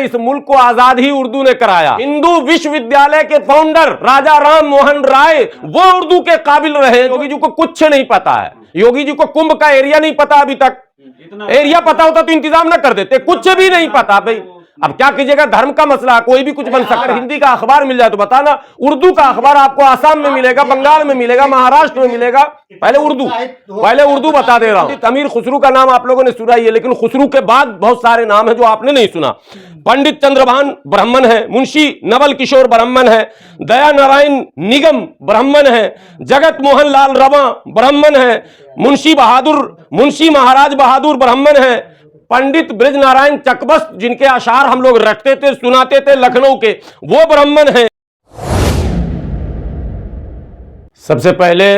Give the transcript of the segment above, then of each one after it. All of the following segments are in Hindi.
इस मुल्क को आजाद ही उर्दू ने कराया। हिंदू विश्वविद्यालय के फाउंडर राजा राम मोहन राय वो उर्दू के काबिल रहे। योगी जी को कुछ नहीं पता है। योगी जी को कुंभ का एरिया नहीं पता अभी तक। एरिया पता होता तो इंतजाम ना कर देते। कुछ भी नहीं पता भाई। अब क्या कीजिएगा, धर्म का मसला, कोई भी कुछ बन सकता है। हिंदी का अखबार मिल जाए तो बताना। उर्दू का अखबार आपको आसाम में मिलेगा, बंगाल में मिलेगा, महाराष्ट्र में मिलेगा। पहले उर्दू बता दे रहा हूं। अमीर खुसरू का नाम आप लोगों ने सुना ही है, लेकिन खुसरू के बाद बहुत सारे नाम है जो आपने नहीं सुना। पंडित चंद्रभान ब्राह्मण है, मुंशी नवल किशोर ब्राह्मण है, दया नारायण निगम ब्राह्मण है, जगत मोहन लाल रवा ब्राह्मण है, मुंशी महाराज बहादुर ब्राह्मण है, पंडित ब्रज नारायण चकबस्त जिनके अशार हम लोग रखते थे, सुनाते थे लखनऊ के, वो ब्राह्मण हैं। सबसे पहले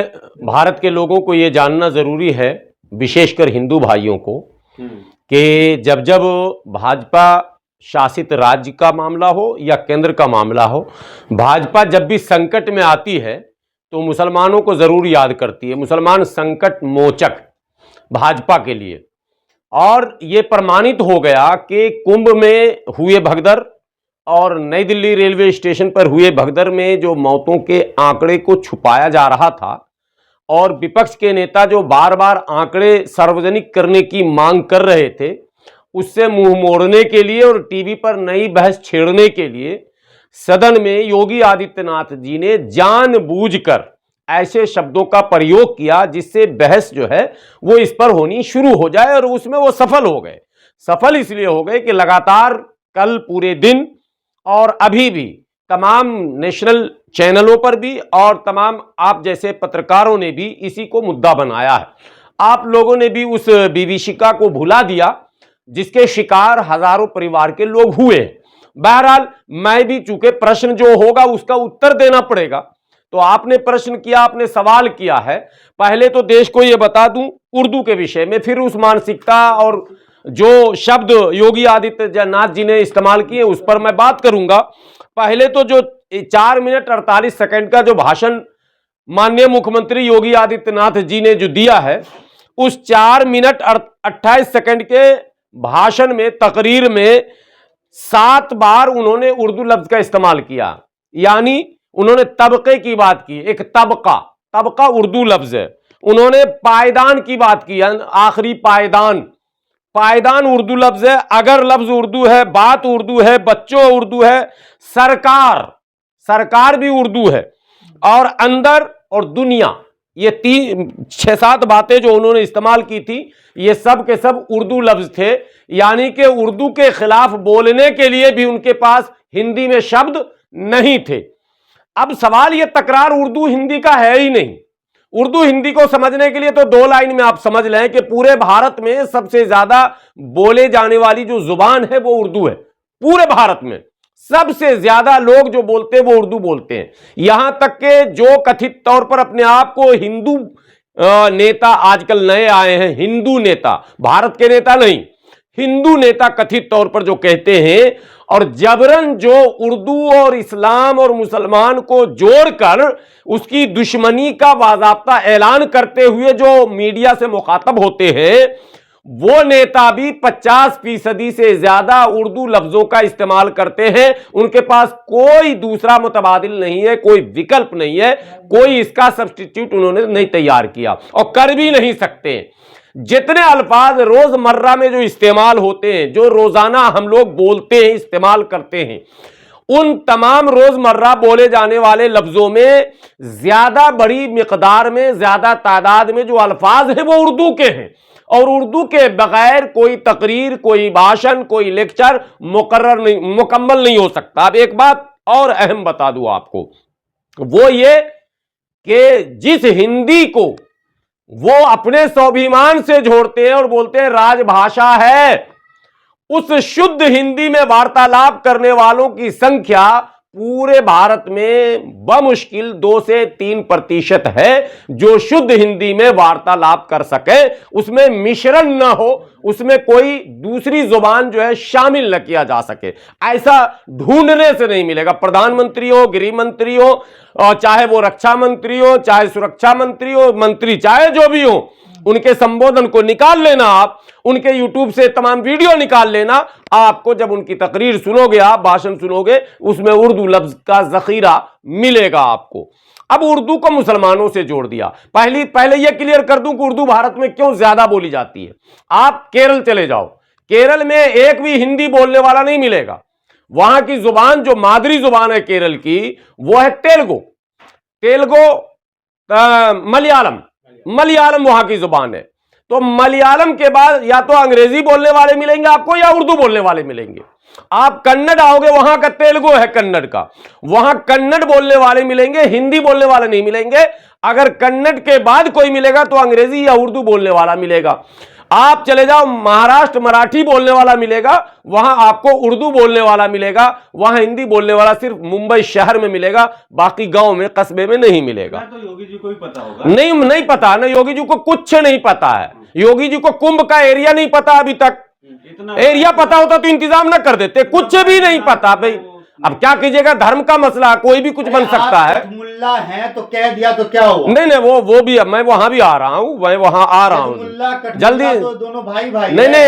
भारत के लोगों को यह जानना जरूरी है, विशेषकर हिंदू भाइयों को, कि जब जब भाजपा शासित राज्य का मामला हो या केंद्र का मामला हो, भाजपा जब भी संकट में आती है तो मुसलमानों को जरूर याद करती है। मुसलमान संकट मोचक भाजपा के लिए। और ये प्रमाणित हो गया कि कुंभ में हुए भगदड़ और नई दिल्ली रेलवे स्टेशन पर हुए भगदड़ में जो मौतों के आंकड़े को छुपाया जा रहा था और विपक्ष के नेता जो बार बार आंकड़े सार्वजनिक करने की मांग कर रहे थे, उससे मुंह मोड़ने के लिए और टीवी पर नई बहस छेड़ने के लिए सदन में योगी आदित्यनाथ जी ने जानबूझकर ऐसे शब्दों का प्रयोग किया जिससे बहस जो है वो इस पर होनी शुरू हो जाए, और उसमें वो सफल हो गए। सफल इसलिए हो गए कि लगातार कल पूरे दिन और अभी भी तमाम नेशनल चैनलों पर भी और तमाम आप जैसे पत्रकारों ने भी इसी को मुद्दा बनाया है। आप लोगों ने भी उस विभीषिका को भुला दिया जिसके शिकार हजारों परिवार के लोग हुए। बहरहाल मैं भी, चूंकि प्रश्न जो होगा उसका उत्तर देना पड़ेगा, तो आपने प्रश्न किया, आपने सवाल किया है। पहले तो देश को यह बता दूं उर्दू के विषय में, फिर उस मानसिकता और जो शब्द योगी आदित्यनाथ जी ने इस्तेमाल किए उस पर मैं बात करूंगा। पहले तो जो 4 मिनट 48 सेकंड का जो भाषण माननीय मुख्यमंत्री योगी आदित्यनाथ जी ने जो दिया है, उस 4 मिनट 28 सेकंड के भाषण में, तकरीर में 7 बार उन्होंने उर्दू लफ्ज का इस्तेमाल किया। यानी उन्होंने तबके की बात की, एक तबका उर्दू लफ्ज है। उन्होंने पायदान की बात की, आखिरी पायदान उर्दू लफ्ज है। अगर लफ्ज उर्दू है, बात उर्दू है, बच्चों उर्दू है, सरकार भी उर्दू है, और अंदर और दुनिया, ये 6-7 बातें जो उन्होंने इस्तेमाल की थी, ये सब के सब उर्दू लफ्ज थे। यानी कि उर्दू के खिलाफ बोलने के लिए भी उनके पास हिंदी में शब्द नहीं थे। अब सवाल ये तकरार उर्दू हिंदी का है ही नहीं। उर्दू हिंदी को समझने के लिए तो 2 लाइन में आप समझ लें कि पूरे भारत में सबसे ज्यादा बोले जाने वाली जो जुबान है वो उर्दू है। पूरे भारत में सबसे ज्यादा लोग जो बोलते हैं वो उर्दू बोलते हैं। यहां तक कि जो कथित तौर पर अपने आप को हिंदू नेता आजकल नए आए हैं, हिंदू नेता, भारत के नेता नहीं, हिंदू नेता कथित तौर पर जो कहते हैं, और जबरन जो उर्दू और इस्लाम और मुसलमान को जोड़कर उसकी दुश्मनी का बाज़ाब्ता ऐलान करते हुए जो मीडिया से मुखातब होते हैं, वो नेता भी 50% से ज्यादा उर्दू लफ्जों का इस्तेमाल करते हैं। उनके पास कोई दूसरा मुतबादिल नहीं है, कोई विकल्प नहीं है, कोई इसका सब्स्टिट्यूट उन्होंने नहीं तैयार किया और कर भी नहीं सकते। जितने अल्फाज रोजमर्रा में जो इस्तेमाल होते हैं, जो रोजाना हम लोग बोलते हैं, इस्तेमाल करते हैं, उन तमाम रोजमर्रा बोले जाने वाले लफ्जों में ज्यादा बड़ी मिकदार में, ज्यादा तादाद में जो अल्फाज हैं वो उर्दू के हैं। और उर्दू के बगैर कोई तकरीर, कोई भाषण, कोई लेक्चर मुकम्मल नहीं हो सकता। अब एक बात और अहम बता दूं आपको, वो ये कि जिस हिंदी को वो अपने स्वाभिमान से जोड़ते हैं और बोलते हैं राजभाषा है, उस शुद्ध हिंदी में वार्तालाप करने वालों की संख्या पूरे भारत में बमुश्किल 2 से 3% है जो शुद्ध हिंदी में वार्तालाप कर सके, उसमें मिश्रण न हो, उसमें कोई दूसरी जुबान जो है शामिल न किया जा सके। ऐसा ढूंढने से नहीं मिलेगा। प्रधानमंत्री हो, गृह मंत्री हो, चाहे वो रक्षा मंत्री हो, चाहे सुरक्षा मंत्री हो, मंत्री चाहे जो भी हो, उनके संबोधन को निकाल लेना, आप उनके यूट्यूब से तमाम वीडियो निकाल लेना। आपको जब उनकी तकरीर सुनोगे, आप भाषण सुनोगे, उसमें उर्दू लफ्ज का जखीरा मिलेगा आपको। अब उर्दू को मुसलमानों से जोड़ दिया। पहले यह क्लियर कर दूं कि उर्दू भारत में क्यों ज्यादा बोली जाती है। आप केरल चले जाओ, केरल में एक भी हिंदी बोलने वाला नहीं मिलेगा। वहां की जुबान, जो मादरी जुबान है केरल की, वो है तेलुगु, मलयालम वहां की जुबान है। तो मलयालम के बाद या तो अंग्रेजी बोलने वाले मिलेंगे आपको या उर्दू बोलने वाले मिलेंगे। आप कन्नड़ आओगे, वहां का तेलुगु है कन्नड़ का, वहां कन्नड़ बोलने वाले मिलेंगे, हिंदी बोलने वाले नहीं मिलेंगे। अगर कन्नड़ के बाद कोई मिलेगा तो अंग्रेजी या उर्दू बोलने वाला मिलेगा। आप चले जाओ महाराष्ट्र, मराठी बोलने वाला मिलेगा, वहां आपको उर्दू बोलने वाला मिलेगा। वहां हिंदी बोलने वाला सिर्फ मुंबई शहर में मिलेगा, बाकी गांव में, कस्बे में नहीं मिलेगा। तो योगी जी को भी पता होगा। नहीं पता ना, योगी जी को कुछ नहीं पता है। योगी जी को कुंभ का एरिया नहीं पता अभी तक। एरिया पता होता तो इंतजाम ना कर देते, कुछ भी नहीं पता भाई। अब क्या कीजिएगा, धर्म का मसला, कोई भी कुछ बन सकता है। मुल्ला है तो कह दिया तो क्या हुआ? नहीं वो भी, मैं वहां भी आ रहा हूं, मैं वहां आ रहा हूं जल्दी। तो दोनों भाई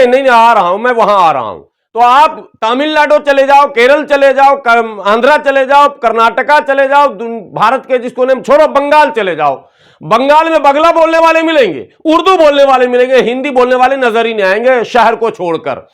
नहीं आ रहा हूं, मैं वहां आ रहा हूं। तो आप तमिलनाडु चले जाओ, केरल चले जाओ, आंध्रा चले जाओ, कर्नाटका चले जाओ, भारत के जिसको नेम छोड़ो, बंगाल चले जाओ। बंगाल में बगला बोलने वाले मिलेंगे, उर्दू बोलने वाले मिलेंगे, हिंदी बोलने वाले नजर ही नहीं आएंगे शहर को छोड़कर।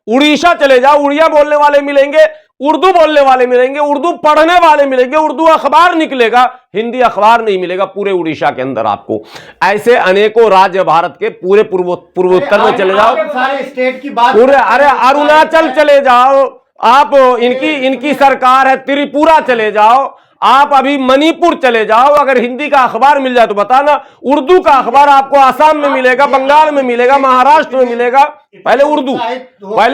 उड़ीसा चले जाओ, उड़िया बोलने वाले मिलेंगे, उर्दू बोलने वाले मिलेंगे, उर्दू पढ़ने वाले मिलेंगे, उर्दू अखबार निकलेगा, हिंदी अखबार नहीं मिलेगा पूरे उड़ीसा के अंदर आपको। ऐसे अनेकों राज्य भारत के पूरे पूर्वोत्तर में चले जाओ, सारे स्टेट की बात पूरे, अरे अरुणाचल चले जाओ आप, इनकी सरकार है, त्रिपुरा चले जाओ आप, अभी मणिपुर चले जाओ। अगर हिंदी का अखबार मिल जाए तो बताना। उर्दू का अखबार आपको आसाम में मिलेगा, बंगाल में मिलेगा, महाराष्ट्र में मिलेगा। पहले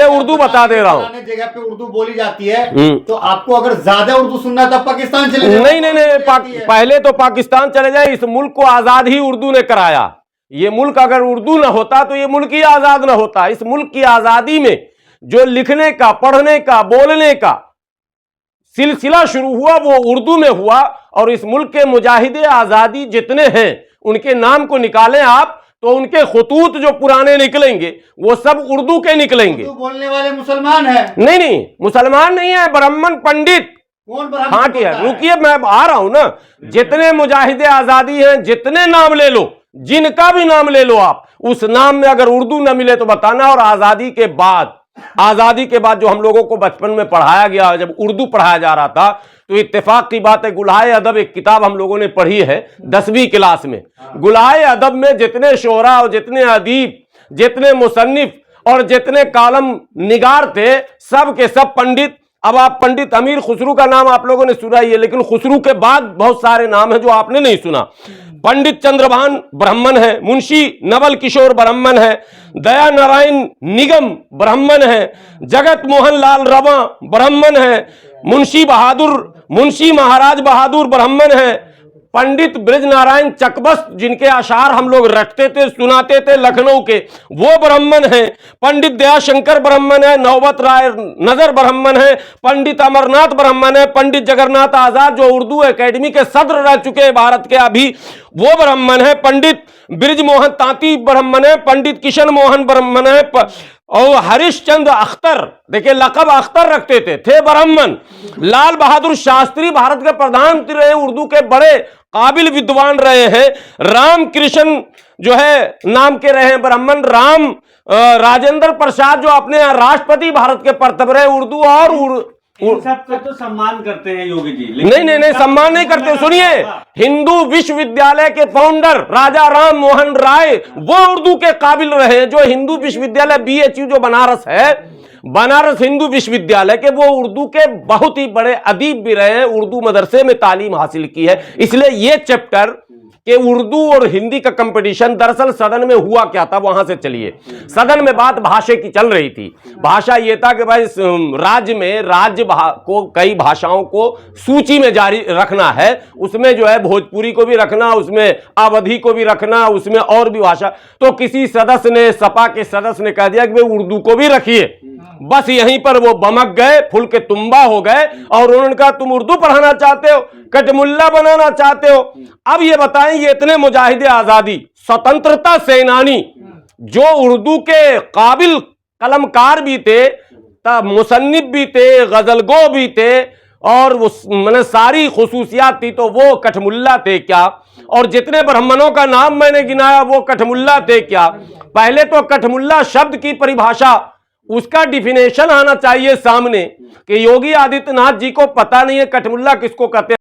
उर्दू बता दे रहा हूँ। जगह पे उर्दू बोली जाती है, तो आपको अगर ज्यादा उर्दू सुनना तब पाकिस्तान चले जाए। नहीं, पहले तो पाकिस्तान चले जाए। इस मुल्क को आजाद ही उर्दू ने कराया। ये मुल्क अगर उर्दू ना होता तो ये मुल्क ही आजाद ना होता। इस मुल्क की आजादी में जो लिखने का, पढ़ने का, बोलने का सिलसिला शुरू हुआ वो उर्दू में हुआ। और इस मुल्क के मुजाहिदे आजादी जितने हैं, उनके नाम को निकालें आप तो उनके खुतूत जो पुराने निकलेंगे वो सब उर्दू के निकलेंगे। उर्दू बोलने वाले मुसलमान है? नहीं, मुसलमान नहीं है, ब्राह्मण पंडित। कौन ब्राह्मण? हाँ ठीक है, रुकिए मैं आ रहा हूं ना। जितने मुजाहिदे आजादी हैं, जितने नाम ले लो, जिनका भी नाम ले लो आप, उस नाम में अगर उर्दू न मिले तो बताना। और आजादी के बाद जो हम लोगों को बचपन में पढ़ाया गया, जब उर्दू पढ़ाया जा रहा था, तो इत्तेफाक की बात है, गुलाए अदब एक किताब हम लोगों ने पढ़ी है 10वीं क्लास में। गुलाए अदब में जितने शोरा और जितने अदीब, जितने मुसन्निफ और जितने कालम निगार थे, सब के सब पंडित। अब आप पंडित अमीर खुसरू का नाम आप लोगों ने सुना ही है, लेकिन खुसरू के बाद बहुत सारे नाम हैं जो आपने नहीं सुना। पंडित चंद्रभान ब्राह्मण है, मुंशी नवल किशोर ब्राह्मण है, दया नारायण निगम ब्राह्मण है, जगत मोहन लाल रवा ब्राह्मण है, मुंशी महाराज बहादुर ब्राह्मण है, पंडित ब्रज नारायण चकबस्त जिनके अशार हम लोग रटते थे, सुनाते थे लखनऊ के, वो ब्राह्मण है, पंडित दयाशंकर ब्राह्मण है, नौबत राय नजर ब्राह्मण है, पंडित अमरनाथ ब्राह्मण है, पंडित जगन्नाथ आजाद जो उर्दू एकेडमी के सदर रह चुके हैं भारत के अभी, वो ब्राह्मण है, पंडित ब्रिज मोहन तांती ब्राह्मण है, पंडित किशन मोहन ब्राह्मण है, और हरिश्चंद्र अख्तर, देखिए लकब अख्तर रखते थे ब्राह्मण। लाल बहादुर शास्त्री भारत के प्रधानमंत्री रहे, उर्दू के बड़े काबिल विद्वान रहे हैं। राम कृष्ण जो है नाम के रहे ब्राह्मण। राजेंद्र प्रसाद जो अपने राष्ट्रपति भारत के परतब रहे, उर्दू और सबका तो सम्मान करते हैं योगी जी। नहीं, सम्मान नहीं करते। सुनिए, हिंदू विश्वविद्यालय के फाउंडर राजा राम मोहन राय वो उर्दू के काबिल रहे। जो हिंदू विश्वविद्यालय BHU जो बनारस है, बनारस हिंदू विश्वविद्यालय के, वो उर्दू के बहुत ही बड़े अदीब भी रहे हैं, उर्दू मदरसे में तालीम हासिल की है। इसलिए ये चैप्टर कि उर्दू और हिंदी का कंपटीशन दरअसल सदन में हुआ क्या था, वहां से चलिए। सदन में बात भाषा की चल रही थी। भाषा ये था कि भाई राज्य को कई भाषाओं को सूची में जारी रखना है, उसमें जो है भोजपुरी को भी रखना, उसमें अवधी को भी रखना, उसमें और भी भाषा। तो किसी सदस्य ने, सपा के सदस्य ने कह दिया कि भाई उर्दू को भी रखिए। बस यहीं पर वो बमक गए, फुल के तुम्बा हो गए और उन्होंने कहा तुम उर्दू पढ़ाना चाहते हो, कठमुल्ला बनाना चाहते हो। अब ये बताएं, ये इतने मुजाहिदे आजादी स्वतंत्रता सेनानी जो उर्दू के काबिल कलमकार भी थे, मुसन्निफ भी थे, गजलगो भी थे, और उस मैंने सारी खुसूसियात थी, तो वो कठमुल्ला थे क्या? और जितने ब्राह्मणों का नाम मैंने गिनाया वो कठमुल्ला थे क्या? पहले तो कठमुल्ला शब्द की परिभाषा, उसका डिफिनेशन आना चाहिए सामने कि योगी आदित्यनाथ जी को पता नहीं है कठमुल्ला किसको कहते हैं।